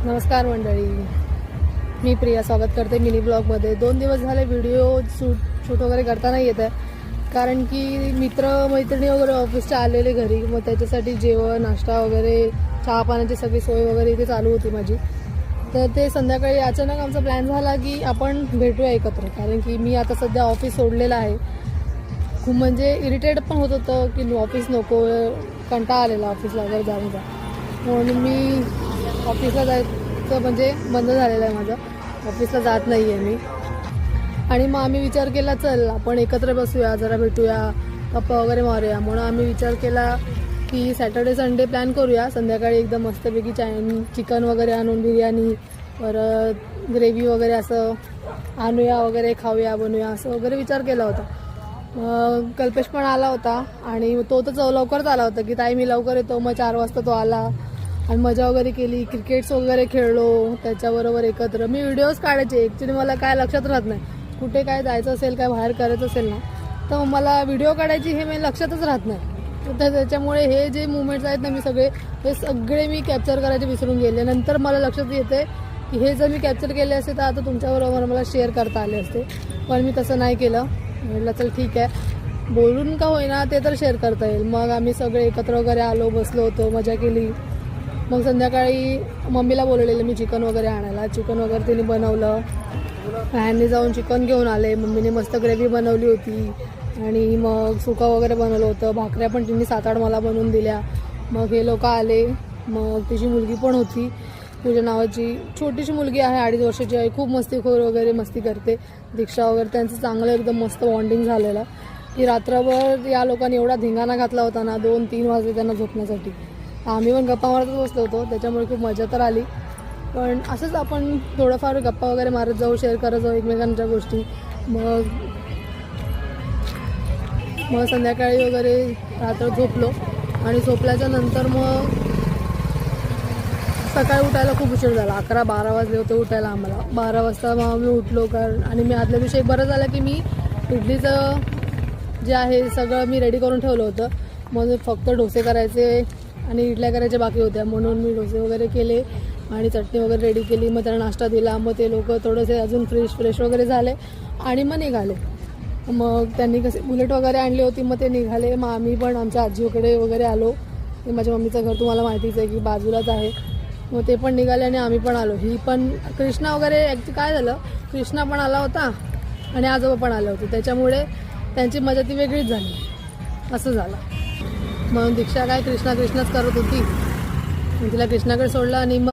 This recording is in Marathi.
नमस्कार मंडळी, मी प्रिया स्वागत करते मिनी ब्लॉगमध्ये। 2 दिवस झाले व्हिडिओ शूट वगैरे करता नाही येत आहे, कारण की मैत्रिणी वगैरे ऑफिसच्या आलेले घरी, मग त्याच्यासाठी जेवण नाश्ता वगैरे चहा पाण्याची सगळी सोय वगैरे इथे चालू होती माझी। तर ते संध्याकाळी अचानक आमचा प्लॅन झाला की आपण भेटूया एकत्र, कारण की मी आता सध्या ऑफिस सोडलेलं आहे। खूप म्हणजे इरिटेट पण होत होतं की ऑफिस नको, कंटाळा आलेला ऑफिसला वगैरे जाऊन म्हणून मी ऑफिसला जायचं म्हणजे बंद झालेलं आहे माझं, ऑफिसला जात नाही आहे मी। आणि मग आम्ही विचार केला चल आपण एकत्र बसूया, जरा भेटूया, गप्पा वगैरे मारूया। म्हणून आम्ही विचार केला की सॅटर्डे संडे प्लॅन करूया, संध्याकाळी एकदम मस्तपैकी चिकन वगैरे आणून बिर्याणी, परत ग्रेव्ही वगैरे असं आणूया वगैरे, खाऊया बनवूया असं वगैरे विचार केला होता। कल्पेश पण आला होता आणि तो तर लवकरच आला होता की ताई मी लवकर येतो, मग 4 वाजता तो आला आणि मजा वगैरे केली, क्रिकेट्स वगैरे खेळलो त्याच्याबरोबर एकत्र। मी व्हिडिओज काढायचे, ॲक्च्युली मला काय लक्षात राहत नाही, कुठे काय जायचं असेल काय बाहेर करायचं असेल ना, तर मला व्हिडिओ काढायची हे मी लक्षातच राहत नाही। तर त्याच्यामुळे हे जे मुवमेंट्स आहेत ना, हे सगळे मी कॅप्चर करायचे विसरून गेले। नंतर मला लक्षात येते की हे जर मी कॅप्चर केले असते तर आता तुमच्याबरोबर मला शेअर करता आले असते, पण मी तसं नाही केलं। म्हटलं चल ठीक आहे, बोलून का होईना ते तर शेअर करता येईल। मग आम्ही सगळे एकत्र वगैरे आलो, बसलो होतो, मजा केली। मग संध्याकाळी मम्मीला बोलवलेलं मी चिकन वगैरे आणायला, चिकन वगैरे तिने बनवलं, ह्यांनी जाऊन चिकन घेऊन आले। मम्मीने मस्त ग्रेव्ही बनवली होती आणि मग सुका वगैरे बनवलं होतं, भाकऱ्या पण तिने 7-8 मला बनवून दिल्या। मग हे लोक आले, मग तिची मुलगी पण होती, पूजा नावाची छोटीशी मुलगी आहे, 2.5 वर्षाची आहे, खूप मस्तीखोर वगैरे मस्ती करते। दीक्षा वगैरे त्यांचं चांगलं एकदम मस्त बॉन्डिंग झालेलं की रात्रभर या लोकांनी एवढा धिंगाणा घातला होता ना, 2-3 वाजले त्यांना झोपण्यासाठी। आम्ही पण गप्पा मारतच बसलो होतो, त्याच्यामुळे खूप मजा तर आली। पण असंच आपण थोडंफार गप्पा वगैरे मारत जाऊ, शेअर करत जाऊ एकमेकांच्या गोष्टी। मग संध्याकाळी वगैरे रात्र झोपलो आणि झोपल्याच्या नंतर मग सकाळी उठायला खूप उशीर झाला, 11-12 वाजले होते उठायला आम्हाला। 12 वाजता मग आम्ही उठलो, कारण आणि मी आदल्या दिवशी एक बरं झालं की मी इडलीचं जे आहे सगळं मी रेडी करून ठेवलं होतं। मग फक्त डोसे करायचे आणि इडल्या करायच्या बाकी होत्या, म्हणून मी डोसे वगैरे केले आणि चटणी वगैरे रेडी केली। मग त्यांना नाश्ता दिला, मग ते लोक थोडेसे अजून फ्रेश वगैरे झाले आणि मग निघाले। मग त्यांनी कसे बुलेट वगैरे आणली होती, मग ते निघाले। मग आम्ही पण आमच्या आजीकडे वगैरे आलो, ते माझ्या मम्मीचं घर तुम्हाला माहितीच आहे की बाजूलाच आहे। मग ते पण निघाले आणि आम्ही पण आलो। ही पण कृष्णा वगैरे ॲक्च्युली काय झालं, कृष्णा पण आला होता आणि आजोबा पण आले होते, त्याच्यामुळे त्यांची मजा ती वेगळीच झाली, असं झालं। मग दीक्षा काय कृष्णाच करत होती, तिला कृष्णाकडे सोडलं आणि मग